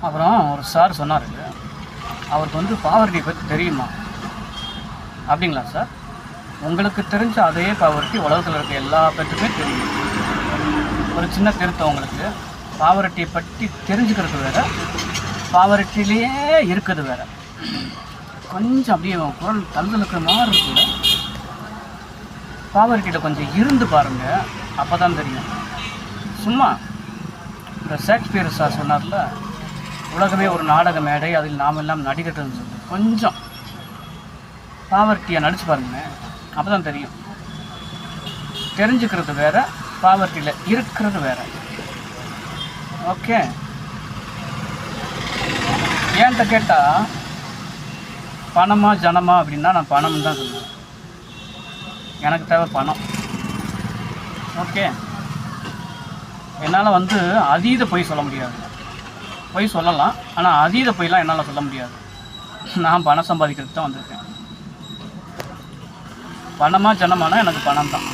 அப்புறம் ஒரு சார் சொன்னார், அவருக்கு வந்து பாவர்ட்டி பற்றி தெரியுமா அப்படிங்களா சார்? உங்களுக்கு தெரிஞ்ச அதே பாவர்ட்டி உலகத்தில் இருக்க எல்லா பேருக்குமே தெரியும். ஒரு சின்ன திருத்தம் உங்களுக்கு, பாவர்ட்டியை பற்றி தெரிஞ்சுக்கிறது வேறு, பாவர்ட்டிலேயே இருக்குது வேறு. கொஞ்சம் அப்படியே குரல் தழுதலுக்கிற மாதிரி இருக்குல்ல. பாவர்ட்டியில் கொஞ்சம் இருந்து பாருங்கள், அப்போ தான் தெரியும். சும்மா இந்த ஷேக்ஸ்பியர் சார் சொன்னார்ல, உலகமே ஒரு நாடக மேடை, அதில் நாம் எல்லாம் நடிகர்கள்னு சொல்லி கொஞ்சம் பாவர்ட்டியை நடிச்சு பாருங்க, அப்போ தான் தெரியும். தெரிஞ்சுக்கிறது வேறு, பாவர்ட்டியில் இருக்கிறது வேறு. ஓகே, ஏன்ட்ட கேட்டால் பணமா ஜனமா அப்படின்னா நான் பணம் தான் சொல்லுவேன். எனக்கு தேவை பணம். ஓகே, என்னால் வந்து அதீத பொய் சொல்ல முடியாது. பொய் சொல்லலாம், ஆனால் அதீத பொய்லாம் என்னால் சொல்ல முடியாது. நான் பணம் சம்பாதிக்கிறதுக்கு தான் வந்திருக்கேன். பணமா ஜனமானா எனக்கு பணம் தான்.